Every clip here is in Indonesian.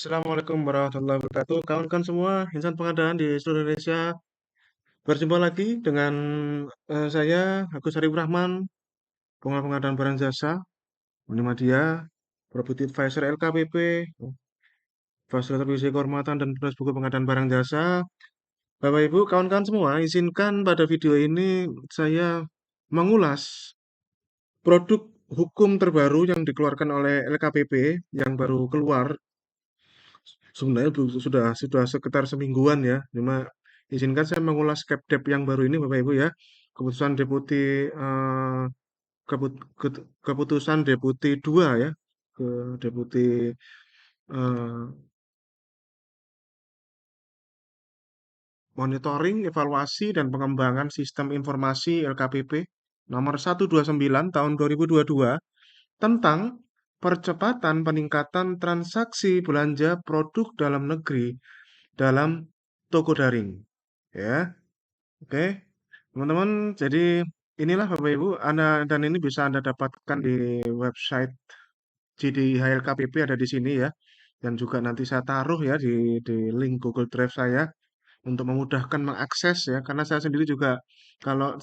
Assalamualaikum warahmatullahi wabarakatuh. Kawan-kawan semua, insan pengadaan di seluruh Indonesia, berjumpa lagi dengan saya, Agus Arif Rahman, pengelola pengadaan barang jasa, Unimadia, Property Advisor LKPP, Fasilitator Divisi Kehormatan dan Penulis Buku Pengadaan Barang Jasa. Bapak Ibu, kawan-kawan semua, izinkan pada video ini saya mengulas produk hukum terbaru yang dikeluarkan oleh LKPP yang baru keluar. Sebenarnya sudah sekitar semingguan ya. Cuma izinkan saya mengulas Capdep yang baru ini Bapak Ibu ya. Keputusan Deputi eh, keputusan Deputi 2 ya. Ke Deputi eh, Monitoring, Evaluasi dan Pengembangan Sistem Informasi LKPP nomor 129 tahun 2022 tentang percepatan peningkatan transaksi belanja produk dalam negeri dalam toko daring. Ya, oke. Teman-teman, jadi inilah Bapak Ibu, Anda dan ini bisa Anda dapatkan di website JDIHLKPP ada di sini ya. Dan juga nanti saya taruh ya di link Google Drive saya untuk memudahkan mengakses ya. Karena saya sendiri juga kalau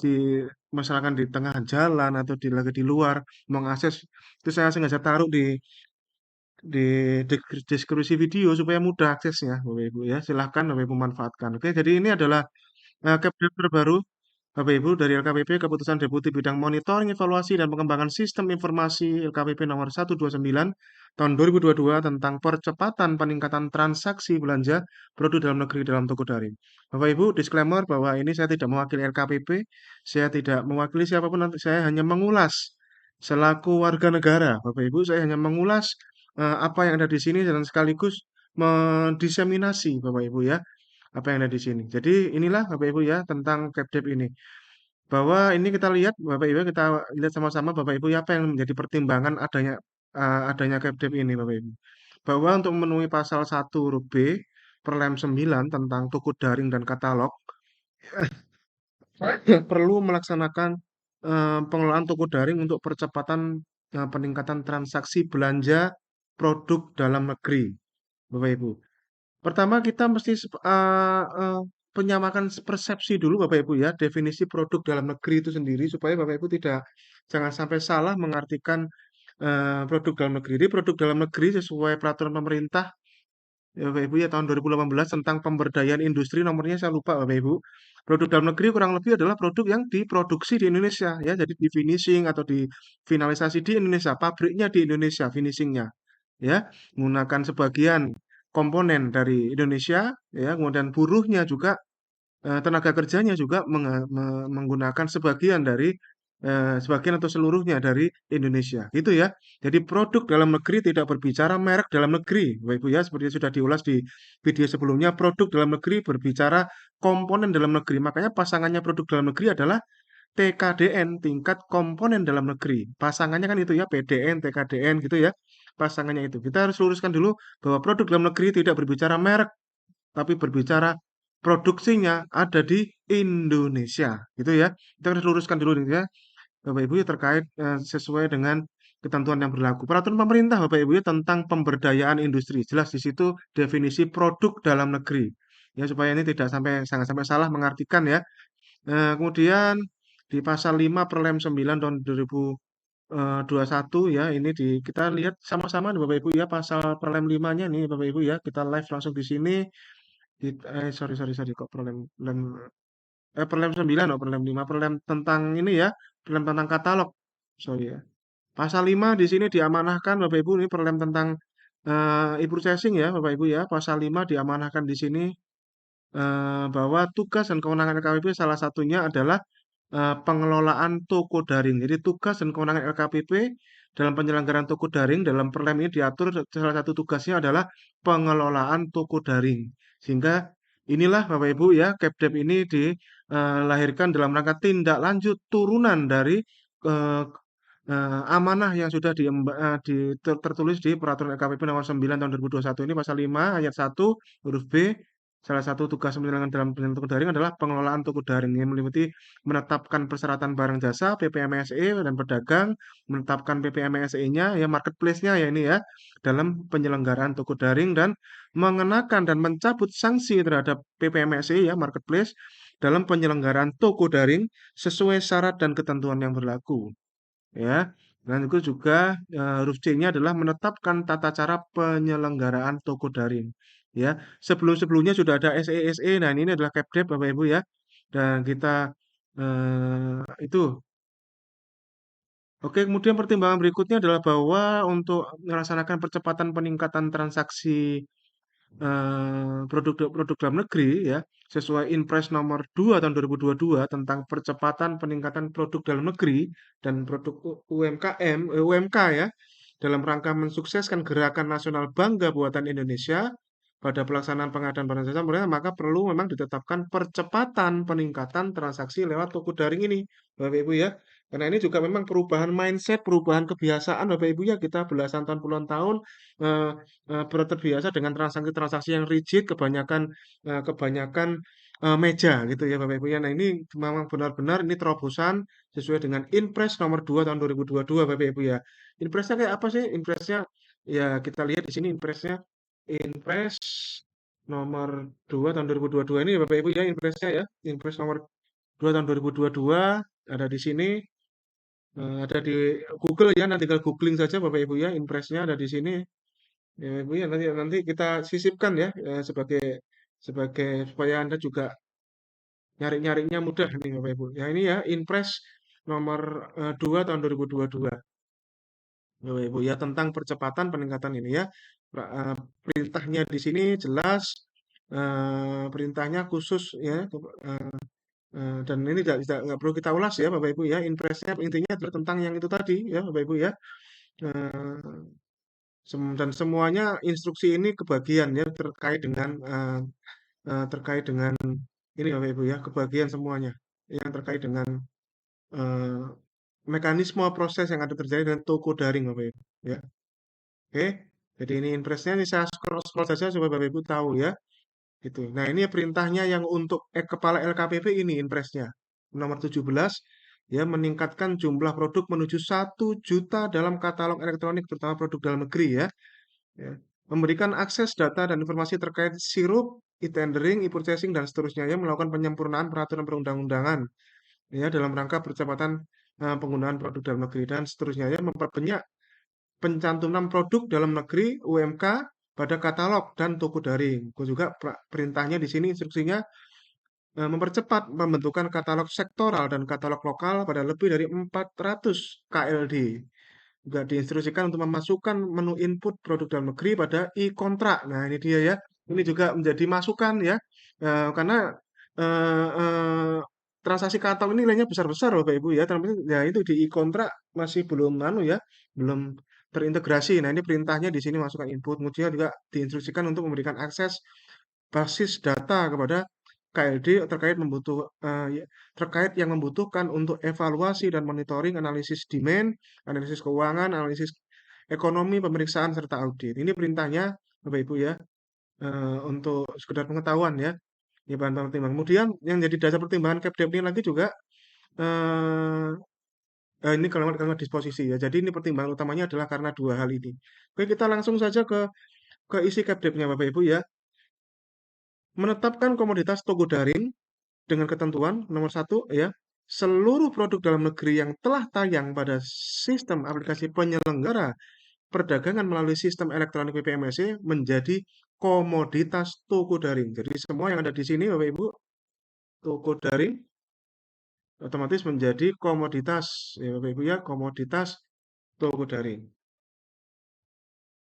misalkan di tengah jalan atau lagi di luar mengakses itu saya sengaja taruh di deskripsi video supaya mudah aksesnya Bapak Ibu ya. Silahkan Bapak Ibu manfaatkan. Oke, jadi ini adalah Capdep terbaru Bapak Ibu dari LKPP Keputusan Deputi Bidang Monitoring, Evaluasi dan Pengembangan Sistem Informasi LKPP nomor 129 tahun 2022 tentang percepatan peningkatan transaksi belanja produk dalam negeri dalam toko daring. Bapak Ibu, disclaimer bahwa ini saya tidak mewakili LKPP, saya tidak mewakili siapapun, nanti saya hanya mengulas selaku warga negara. Bapak Ibu, saya hanya mengulas apa yang ada di sini dan sekaligus mendiseminasi Bapak Ibu ya apa yang ada di sini. Jadi inilah Bapak Ibu ya tentang Capdep ini. Bahwa ini kita lihat Bapak Ibu kita lihat sama-sama Bapak Ibu ya apa yang menjadi pertimbangan adanya Capdep ini Bapak Ibu. Bahwa untuk memenuhi pasal 1 huruf B Perlem 9 tentang toko daring dan katalog perlu melaksanakan pengelolaan toko daring untuk percepatan peningkatan transaksi belanja produk dalam negeri Bapak Ibu. Pertama kita mesti penyamakan persepsi dulu Bapak Ibu ya, definisi produk dalam negeri itu sendiri supaya Bapak Ibu jangan sampai salah mengartikan produk dalam negeri. Jadi produk dalam negeri sesuai peraturan pemerintah ya Bapak Ibu ya tahun 2018 tentang pemberdayaan industri nomornya saya lupa Bapak Ibu. Produk dalam negeri kurang lebih adalah produk yang diproduksi di Indonesia ya, jadi di finishing atau di finalisasi di Indonesia, pabriknya di Indonesia, finishingnya ya, menggunakan sebagian komponen dari Indonesia ya, kemudian buruhnya juga tenaga kerjanya juga menggunakan sebagian atau seluruhnya dari Indonesia, gitu ya. Jadi produk dalam negeri tidak berbicara merek dalam negeri, Bapak Ibu ya, seperti sudah diulas di video sebelumnya, produk dalam negeri berbicara komponen dalam negeri. Makanya pasangannya produk dalam negeri adalah TKDN, tingkat komponen dalam negeri. Pasangannya kan itu ya, PDN, TKDN gitu ya. Pasangannya itu. Kita harus luruskan dulu bahwa produk dalam negeri tidak berbicara merek, tapi berbicara produksinya ada di Indonesia, gitu ya. Kita harus luruskan dulu nih ya, Bapak Ibu ya terkait sesuai dengan ketentuan yang berlaku. Peraturan pemerintah Bapak Ibu ya tentang pemberdayaan industri. Jelas di situ definisi produk dalam negeri. Ya supaya ini tidak sampai jangan sampai salah mengartikan ya. Kemudian di pasal 5 Perlem 9 tahun 2021 ya ini kita lihat sama-sama nih Bapak Ibu ya pasal Perlem 5-nya nih Bapak Ibu ya. Kita live langsung di sini. Sorry sorry sorry kok Perlem 9 oh Perlem 5 Perlem tentang ini ya Perlem tentang katalog sorry ya pasal 5 di sini diamanahkan Bapak Ibu ini Perlem tentang e-processing ya Bapak Ibu ya pasal 5 diamanahkan di sini bahwa tugas dan kewenangan LKPP salah satunya adalah pengelolaan toko daring. Jadi tugas dan kewenangan LKPP dalam penyelenggaraan toko daring dalam Perlem ini diatur salah satu tugasnya adalah pengelolaan toko daring. Sehingga inilah Bapak Ibu ya, Capdep ini dilahirkan dalam rangka tindak lanjut turunan dari eh, amanah yang sudah tertulis di Peraturan LKPP nomor 9 tahun 2021 ini pasal 5 ayat 1 huruf B Salah satu tugas penyelenggaraan dalam penyelenggaraan toko daring adalah pengelolaan toko daring yang meliputi menetapkan persyaratan barang jasa (PPMSE) dan pedagang, menetapkan PPMSE-nya ya marketplace-nya ya ini ya dalam penyelenggaraan toko daring dan mengenakan dan mencabut sanksi terhadap PPMSE ya marketplace dalam penyelenggaraan toko daring sesuai syarat dan ketentuan yang berlaku ya. Dan itu juga huruf C-nya adalah menetapkan tata cara penyelenggaraan toko daring ya. Sebelum-sebelumnya sudah ada SE. Nah, ini adalah Capdev Bapak Ibu ya. Dan kita itu. Oke, kemudian pertimbangan berikutnya adalah bahwa untuk melaksanakan percepatan peningkatan transaksi produk dalam negeri ya, sesuai Inpres nomor 2 tahun 2022 tentang percepatan peningkatan produk dalam negeri dan produk UMK ya, dalam rangka mensukseskan Gerakan Nasional Bangga Buatan Indonesia pada pelaksanaan pengadaan barang jasa pemerintah, maka perlu memang ditetapkan percepatan peningkatan transaksi lewat toko daring ini, Bapak Ibu ya. Karena ini juga memang perubahan mindset, perubahan kebiasaan Bapak Ibu ya, kita belasan tahun, puluhan tahun eh, terbiasa dengan transaksi-transaksi yang rigid, kebanyakan meja gitu ya Bapak Ibu ya. Nah ini memang benar-benar ini terobosan sesuai dengan Inpres nomor 2 tahun 2022 Bapak Ibu ya. Inpresnya kayak apa sih? Inpresnya ya kita lihat di sini Inpresnya Inpres nomor 2 tahun 2022 ini ya Bapak Ibu ya Inpresnya ya. Inpres nomor 2 tahun 2022 ada di sini. Ada di Google ya, nanti tinggal googling saja Bapak Ibu ya, Impresnya ada di sini. Ya, Ibu ya, nanti nanti kita sisipkan ya, sebagai sebagai supaya Anda juga nyari-nyarinya mudah nih Bapak Ibu. Ya ini ya, Impres nomor 2 tahun 2022. Bapak Ibu ya tentang percepatan peningkatan ini ya. Perintahnya di sini jelas, perintahnya khusus ya, dan ini nggak perlu kita ulas ya Bapak Ibu ya. Impresnya intinya adalah tentang yang itu tadi ya Bapak Ibu ya. Eh, dan semuanya instruksi ini kebagian ya terkait dengan ini Bapak Ibu ya, kebagian semuanya yang terkait dengan eh, mekanisme proses yang ada terjadi dengan toko daring Bapak Ibu ya. Oke. Jadi ini impresnya ini saya scroll saja supaya Bapak Ibu tahu ya. Gitu. Nah, ini perintahnya yang untuk kepala LKPP ini impresnya. Nomor 17 ya meningkatkan jumlah produk menuju 1 juta dalam katalog elektronik terutama produk dalam negeri ya. Ya. Memberikan akses data dan informasi terkait sirup, e-tendering, e-purchasing, dan seterusnya, ya, melakukan penyempurnaan peraturan perundang-undangan, ya, dalam rangka percepatan penggunaan produk dalam negeri, dan seterusnya, ya, memperbanyak pencantuman produk dalam negeri UMK pada katalog dan toko daring. Juga perintahnya di sini instruksinya mempercepat pembentukan katalog sektoral dan katalog lokal pada lebih dari 400 KLD. Juga diinstruksikan untuk memasukkan menu input produk dalam negeri pada e-kontrak. Nah, ini dia ya. Ini juga menjadi masukan ya. Karena eh, eh, transaksi katalog ini nilainya besar-besar Bapak Ibu ya. Tapi ya itu di e-kontrak masih belum ya, belum terintegrasi. Nah, ini perintahnya di sini masukkan input. Kemudian juga diinstruksikan untuk memberikan akses basis data kepada KLD terkait yang membutuhkan untuk evaluasi dan monitoring analisis demand, analisis keuangan, analisis ekonomi, pemeriksaan serta audit. Ini perintahnya Bapak Ibu ya, untuk sekedar pengetahuan ya. Ini bahan pertimbangan. Kemudian yang jadi dasar pertimbangan Capdev ini lagi juga eh, ini kalimat-kalimat disposisi ya. Jadi ini pertimbangan utamanya adalah karena dua hal ini. Oke, kita langsung saja ke isi Capdev-nya Bapak Ibu ya. Menetapkan komoditas toko daring dengan ketentuan nomor 1 ya, seluruh produk dalam negeri yang telah tayang pada sistem aplikasi penyelenggara perdagangan melalui sistem elektronik PPMSE menjadi komoditas toko daring. Jadi semua yang ada di sini Bapak Ibu, toko daring otomatis menjadi komoditas ya Bapak Ibu ya, komoditas toko daring.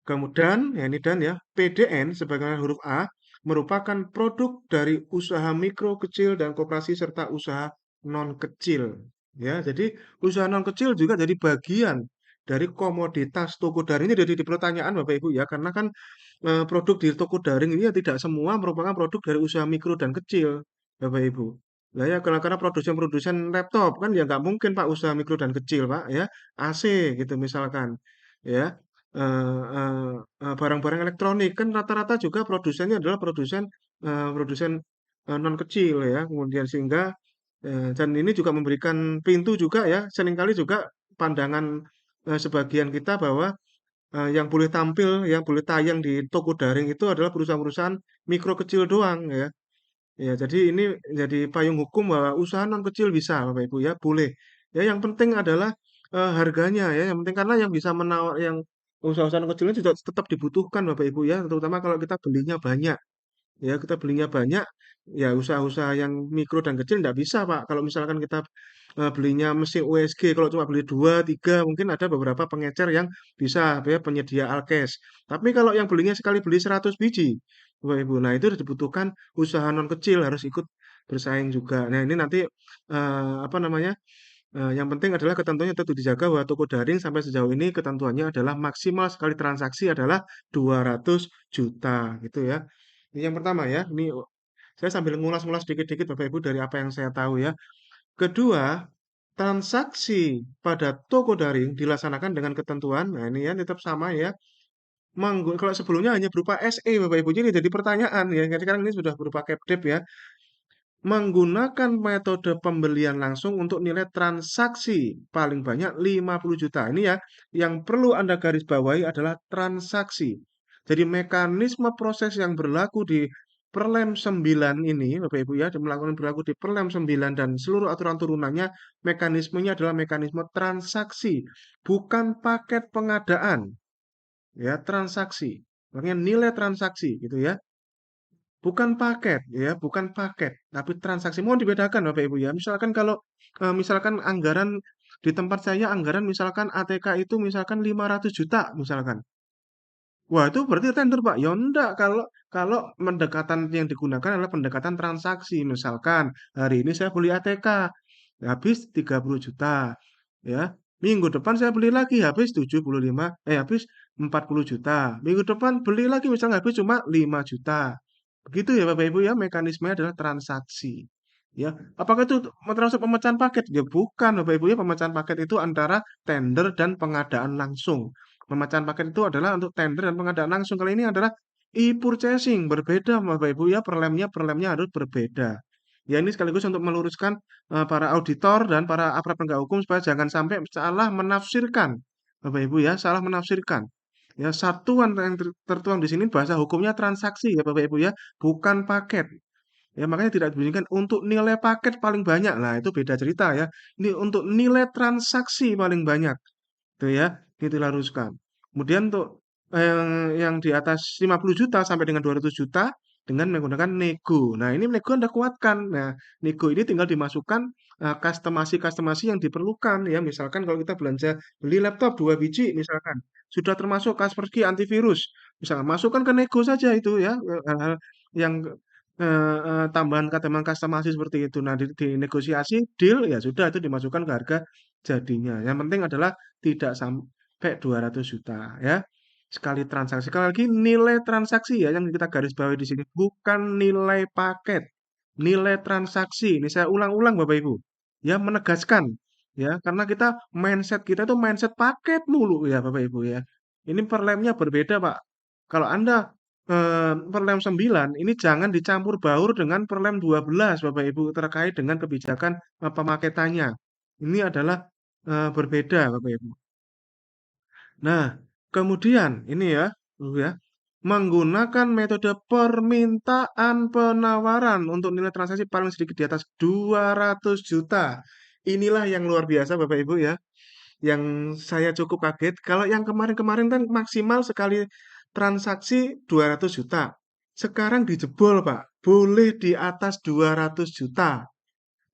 Kemudian, ya ini dan ya, PDN sebagai huruf A merupakan produk dari usaha mikro, kecil, dan koperasi serta usaha non kecil. Ya, jadi usaha non kecil juga jadi bagian dari komoditas toko daring ini jadi di pertanyaan Bapak Ibu ya, karena kan produk di toko daring ini ya tidak semua merupakan produk dari usaha mikro dan kecil, Bapak Ibu. Lah ya, karena produsen-produsen laptop kan ya nggak mungkin Pak usaha mikro dan kecil Pak ya, AC gitu misalkan, ya barang-barang elektronik kan rata-rata juga produsennya adalah produsen produsen non kecil ya, kemudian sehingga dan ini juga memberikan pintu juga ya, seringkali juga pandangan sebagian kita bahwa yang boleh tampil, yang boleh tayang di toko daring itu adalah perusahaan-perusahaan mikro kecil doang ya. Ya, jadi ini jadi payung hukum bahwa usaha non kecil bisa, Bapak Ibu ya, boleh. Ya, yang penting adalah harganya ya, yang penting karena yang bisa menawar yang usaha-usaha non kecil ini juga tetap dibutuhkan Bapak Ibu ya, terutama kalau kita belinya banyak. Ya, kita belinya banyak, ya usaha-usaha yang mikro dan kecil nggak bisa, Pak. Kalau misalkan kita belinya mesin USG, kalau cuma beli 2 3 mungkin ada beberapa pengecer yang bisa, ya, penyedia alkes. Tapi kalau yang belinya sekali beli 100 biji, Bapak Ibu, nah itu dibutuhkan usaha non kecil harus ikut bersaing juga. Nah, ini nanti apa namanya? Yang penting adalah ketentuannya tetap dijaga bahwa toko daring sampai sejauh ini ketentuannya adalah maksimal sekali transaksi adalah 200 juta gitu ya. Ini yang pertama ya. Ini saya sambil ngulas-ngulas dikit-dikit Bapak Ibu dari apa yang saya tahu ya. Kedua, transaksi pada toko daring dilaksanakan dengan ketentuan, nah ini ya tetap sama ya. Kalau sebelumnya hanya berupa SE Bapak Ibu, jadi pertanyaan ya. Jadi sekarang ini sudah berupa CapDep ya. Menggunakan metode pembelian langsung untuk nilai transaksi paling banyak 50 juta. Ini ya, yang perlu Anda garis bawahi adalah transaksi. Jadi mekanisme proses yang berlaku di Perlem 9 ini, Bapak Ibu ya, melakukan berlaku di Perlem 9 dan seluruh aturan turunannya, mekanismenya adalah mekanisme transaksi, bukan paket pengadaan. Ya, transaksi. Makanya nilai transaksi gitu ya. Bukan paket ya, bukan paket, tapi transaksi. Mohon dibedakan Bapak Ibu ya. Misalkan kalau misalkan anggaran di tempat saya anggaran misalkan ATK itu misalkan 500 juta misalkan. Wah, itu berarti tender, Pak. Ya enggak, kalau kalau pendekatan yang digunakan adalah pendekatan transaksi. Misalkan hari ini saya beli ATK habis 30 juta ya. Minggu depan saya beli lagi habis 75 habis 40 juta. Minggu depan beli lagi misalnya habis cuma 5 juta. Begitu ya Bapak Ibu ya, mekanismenya adalah transaksi. Ya, apakah itu termasuk pemecahan paket? Ya bukan Bapak Ibu ya, pemecahan paket itu antara tender dan pengadaan langsung. Pemecahan paket itu adalah untuk tender dan pengadaan langsung. Kali ini adalah e-purchasing, berbeda Bapak Ibu ya, perlemnya harus berbeda. Ya ini sekaligus untuk meluruskan para auditor dan para aparat penegak hukum supaya jangan sampai salah menafsirkan. Bapak Ibu ya, salah menafsirkan. Ya, satuan yang tertuang di sini bahasa hukumnya transaksi ya Bapak Ibu ya, bukan paket. Ya, makanya tidak dibunyikan untuk nilai paket paling banyak. Nah, itu beda cerita ya. Ini untuk nilai transaksi paling banyak. Itu ya, itu diharuskan. Kemudian untuk yang di atas 50 juta sampai dengan 200 juta dengan menggunakan nego. Nah, ini nego Anda kuatkan. Nah, nego ini tinggal dimasukkan customasi-customasi yang diperlukan ya. Misalkan kalau kita belanja beli laptop 2 biji misalkan, sudah termasuk Kaspersky antivirus. Misalkan masukkan ke nego saja itu ya, hal-hal yang tambahan customasi seperti itu. Nah, dinegosiasi deal ya sudah itu dimasukkan ke harga jadinya. Yang penting adalah tidak sampai 200 juta ya. Sekali transaksi. Sekali lagi nilai transaksi ya yang kita garis bawahi di sini bukan nilai paket. Nilai transaksi. Ini saya ulang-ulang Bapak Ibu. Ya menegaskan ya karena kita itu mindset paket mulu ya Bapak Ibu ya. Ini per lemnya berbeda Pak. Kalau Anda Perlem 9 ini jangan dicampur baur dengan Perlem 12 Bapak Ibu terkait dengan kebijakan pemaketannya. Ini adalah berbeda Bapak Ibu. Nah, kemudian ini ya, Ibu ya, menggunakan metode permintaan penawaran untuk nilai transaksi paling sedikit di atas 200 juta. Inilah yang luar biasa Bapak Ibu ya, yang saya cukup kaget. Kalau yang kemarin-kemarin kan maksimal sekali transaksi 200 juta. Sekarang dijebol Pak, boleh di atas 200 juta.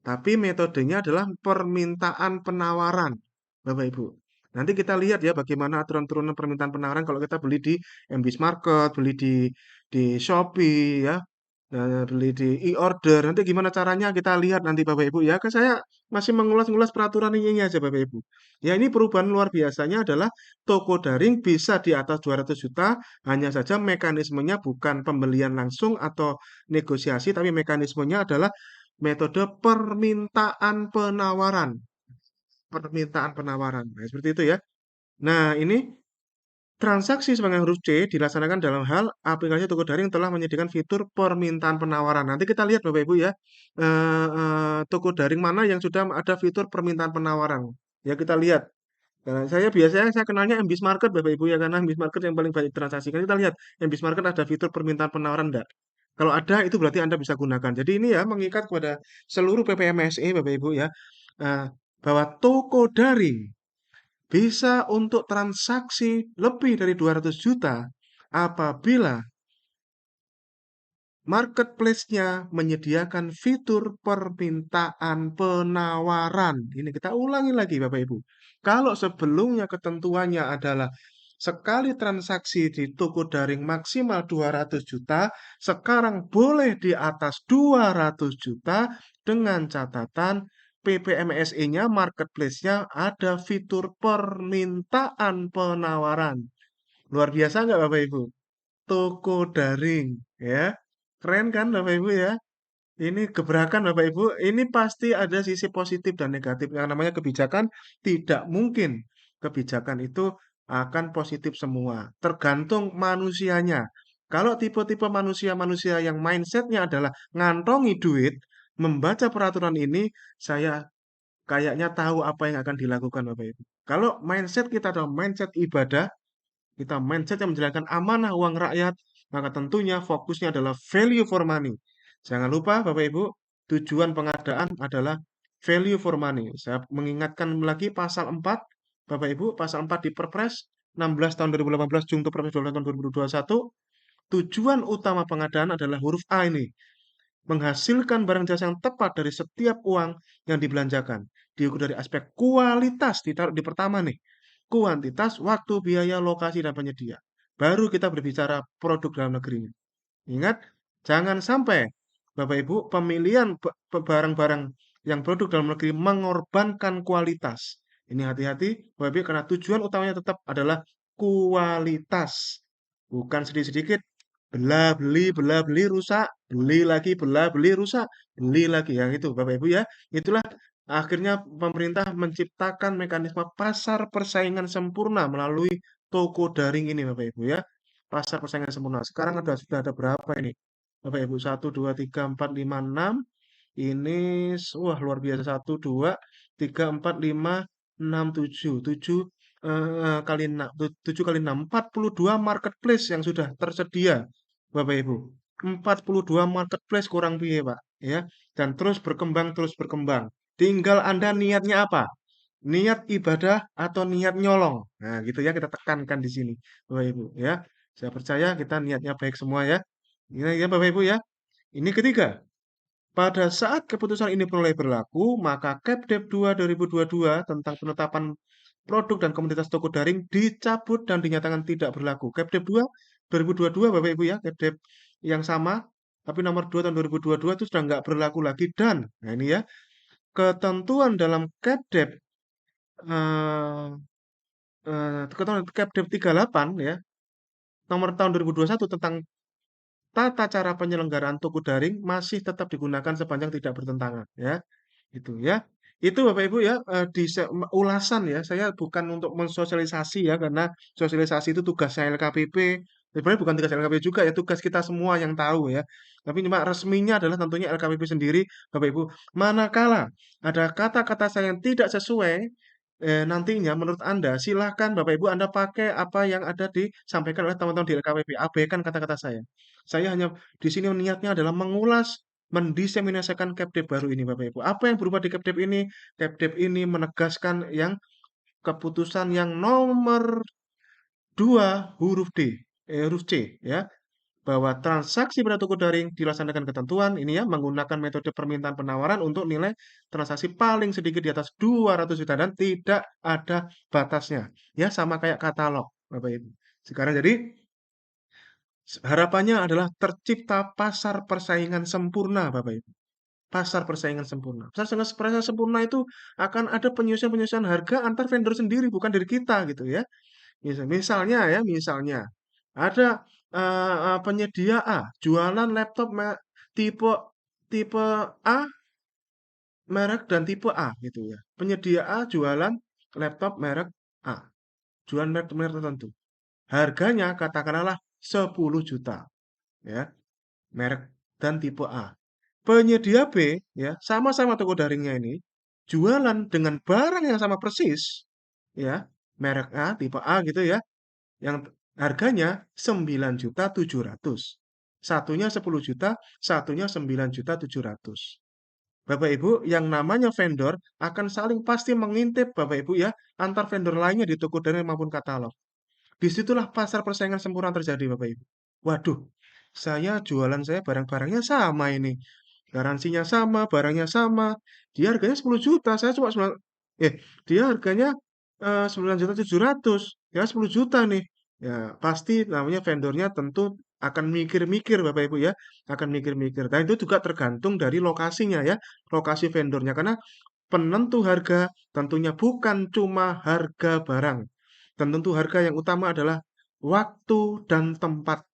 Tapi metodenya adalah permintaan penawaran, Bapak Ibu. Nanti kita lihat ya bagaimana aturan turunan permintaan penawaran kalau kita beli di MBS Market, beli di Shopee ya, beli di e-order. Nanti gimana caranya kita lihat nanti Bapak Ibu ya. Kan saya masih mengulas-ngulas peraturan ini aja Bapak Ibu. Ya ini perubahan luar biasanya adalah toko daring bisa di atas 200 juta, hanya saja mekanismenya bukan pembelian langsung atau negosiasi, tapi mekanismenya adalah metode permintaan penawaran. Permintaan penawaran. Nah, seperti itu ya. Nah, ini Transaksi sebagai huruf C dilaksanakan dalam hal aplikasi toko daring telah menyediakan fitur permintaan penawaran. Nanti kita lihat Bapak Ibu ya, toko daring mana yang sudah ada fitur permintaan penawaran. Ya kita lihat. Nah, saya biasanya saya kenalnya MBIS Market Bapak Ibu ya, karena MBIS Market yang paling banyak transaksi. Kan kita lihat MBIS Market ada fitur permintaan penawaran enggak? Kalau ada itu berarti Anda bisa gunakan. Jadi ini ya mengikat kepada seluruh PPMSE Bapak Ibu ya, eh, bahwa toko daring bisa untuk transaksi lebih dari 200 juta apabila marketplace-nya menyediakan fitur permintaan penawaran. Ini kita ulangi lagi Bapak Ibu. Kalau sebelumnya ketentuannya adalah sekali transaksi di toko daring maksimal 200 juta, sekarang boleh di atas 200 juta dengan catatan PPMSE-nya, marketplace-nya ada fitur permintaan penawaran. Luar biasa nggak Bapak Ibu? Toko daring, ya. Keren kan Bapak Ibu ya? Ini gebrakan Bapak Ibu, ini pasti ada sisi positif dan negatif. Yang namanya kebijakan tidak mungkin kebijakan itu akan positif semua. Tergantung manusianya. Kalau tipe-tipe manusia-manusia yang mindsetnya adalah ngantongi duit, membaca peraturan ini, saya kayaknya tahu apa yang akan dilakukan Bapak Ibu. Kalau mindset kita adalah mindset ibadah, kita mindset yang menjalankan amanah uang rakyat, maka tentunya fokusnya adalah value for money. Jangan lupa Bapak Ibu, tujuan pengadaan adalah value for money. Saya mengingatkan lagi pasal 4, Bapak Ibu, pasal 4 di Perpres 16 tahun 2018 Jungto Perpres 12 tahun 2021, tujuan utama pengadaan adalah huruf A ini, menghasilkan barang jasa yang tepat dari setiap uang yang dibelanjakan. Diukur dari aspek kualitas, ditaruh di pertama nih. Kuantitas, waktu, biaya, lokasi, dan penyedia. Baru kita berbicara produk dalam negerinya. Ingat, jangan sampai Bapak Ibu pemilihan barang-barang yang produk dalam negeri mengorbankan kualitas. Ini hati-hati Bapak Ibu karena tujuan utamanya tetap adalah kualitas. Bukan sedikit-sedikit bela beli rusak, beli lagi bela beli rusak, beli lagi yang itu Bapak Ibu ya. Itulah akhirnya pemerintah menciptakan mekanisme pasar persaingan sempurna melalui toko daring ini Bapak Ibu ya. Pasar persaingan sempurna. Sekarang sudah ada berapa ini? Bapak Ibu, 1, 2, 3, 4, 5, 6. Ini wah luar biasa, 1, 2, 3, 4, 5, 6, 7. 7 kali 6, 42 marketplace yang sudah tersedia Bapak Ibu. 42 marketplace kurang piye Pak ya. Dan terus berkembang terus berkembang. Tinggal Anda niatnya apa? Niat ibadah atau niat nyolong. Nah, gitu ya kita tekankan di sini Bapak Ibu ya. Saya percaya kita niatnya baik semua ya. Ini ya Bapak Ibu ya. Ini ketiga, pada saat keputusan ini mulai berlaku, maka Kepdep 2 2022 tentang penetapan produk dan komunitas toko daring dicabut dan dinyatakan tidak berlaku. Kepdep 2 2022 Bapak Ibu ya, Kepdep yang sama, tapi nomor 2 tahun 2022 itu sudah nggak berlaku lagi dan, nah ini ya, ketentuan dalam Kepdep eh, ketentuan Kepdep 38 ya, nomor tahun 2021 tentang tata cara penyelenggaraan toko daring masih tetap digunakan sepanjang tidak bertentangan ya. Itu ya. Itu Bapak Ibu ya ulasan ya. Saya bukan untuk mensosialisasi ya karena sosialisasi itu tugasnya LKPP. Sebenarnya bukan tugas LKPP juga ya, tugas kita semua yang tahu ya. Tapi cuma resminya adalah tentunya LKPP sendiri, Bapak Ibu. Manakala ada kata-kata saya yang tidak sesuai nantinya menurut Anda, silahkan Bapak Ibu Anda pakai apa yang ada disampaikan oleh teman-teman di LKPP. Abaikan kata-kata saya. Saya hanya di sini niatnya adalah mengulas, mendiseminasikan Kepdep baru ini Bapak Ibu. Apa yang berubah di Kepdep ini? Kepdep ini menegaskan yang keputusan yang nomor 2 huruf D, huruf C ya, bahwa transaksi pada toko daring dilaksanakan ketentuan ini ya menggunakan metode permintaan penawaran untuk nilai transaksi paling sedikit di atas 200 juta dan tidak ada batasnya. Ya sama kayak katalog Bapak Ibu. Sekarang jadi harapannya adalah tercipta pasar persaingan sempurna Bapak Ibu. Pasar persaingan sempurna. Persaingan sempurna itu akan ada penyesuaian-penyesuaian harga antar vendor sendiri, bukan dari kita gitu ya. Misalnya ya, misalnya ada penyedia A jualan laptop tipe tipe A merek dan tipe A gitu ya. Penyedia A jualan laptop merek A, jualan merek tertentu. Harganya katakanlah 10 juta, ya, merek dan tipe A. Penyedia B, ya, sama-sama toko daringnya ini, jualan dengan barang yang sama persis, ya, merek A, tipe A gitu ya, yang harganya 9.700.000. Satunya 10 juta, satunya 9.700.000. Bapak Ibu, yang namanya vendor akan saling pasti mengintip Bapak Ibu ya, antar vendor lainnya di toko daring maupun katalog. Disitulah pasar persaingan sempurna terjadi Bapak Ibu. Waduh, saya barang-barangnya sama ini. Garansinya sama, barangnya sama. Dia harganya 10 juta, saya cuma 9, dia harganya 9.700.000. Ya 10 juta nih. Ya, pasti namanya vendornya tentu akan mikir-mikir Bapak Ibu ya, akan mikir-mikir. Dan itu juga tergantung dari lokasinya ya, lokasi vendornya. Karena penentu harga tentunya bukan cuma harga barang. Tentu harga yang utama adalah waktu dan tempat.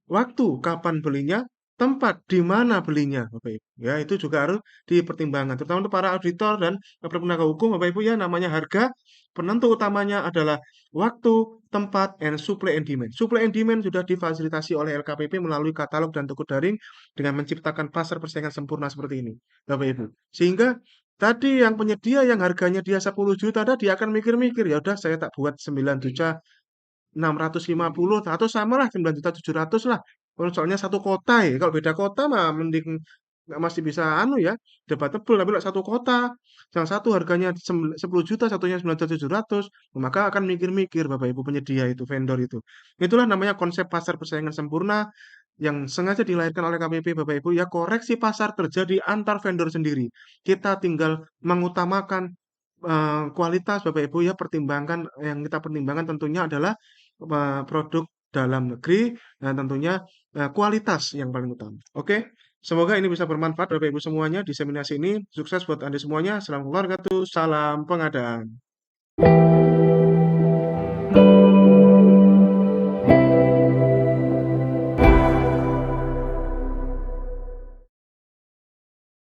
Waktu, kapan belinya, tempat, di mana belinya, Bapak Ibu. Ya, itu juga harus dipertimbangkan. Terutama untuk para auditor dan para penegak hukum, Bapak Ibu ya, namanya harga, penentu utamanya adalah waktu, tempat, and supply and demand. Supply and demand sudah difasilitasi oleh LKPP melalui katalog dan toko daring dengan menciptakan pasar persaingan sempurna seperti ini, Bapak Ibu. Sehingga tadi yang penyedia yang harganya dia 10 juta tadi akan mikir-mikir, ya udah saya tak buat 9.650 atau samalah 9.700.000 lah. Kalau soalnya satu kota ya, kalau beda kota mah mending nggak masih bisa anu ya, debatable. Tapi kalau satu kota, yang satu harganya 10 juta, satunya 9.700.000, maka akan mikir-mikir Bapak Ibu penyedia itu, vendor itu. Itulah namanya konsep pasar persaingan sempurna yang sengaja dilahirkan oleh KPP Bapak Ibu ya, koreksi pasar terjadi antar vendor sendiri. Kita tinggal mengutamakan kualitas Bapak Ibu ya, pertimbangkan yang kita pertimbangkan tentunya adalah produk dalam negeri dan tentunya kualitas yang paling utama. Oke, semoga ini bisa bermanfaat Bapak Ibu semuanya. Diseminasi ini sukses buat Anda semuanya. Salam keluarga tuh, salam pengadaan.